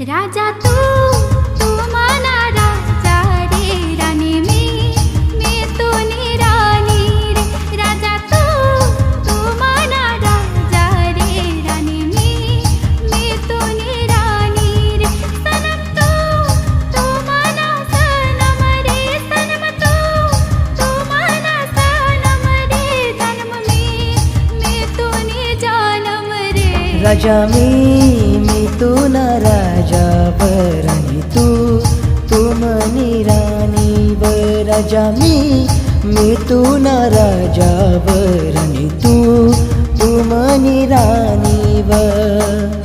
राजा तू मना राजा रे राणी मी तू राणी रे राजा तू मना राजा रे राणी मी तू राणी रे सनम तू मना सनम रे सनम तू मना सनम रे जन्म मी तू जानम रे राजा मी तू ना राजा वर आणि तू मनी राणी वर राजा मी तू ना राजा वर आणि तू मनी राणी वर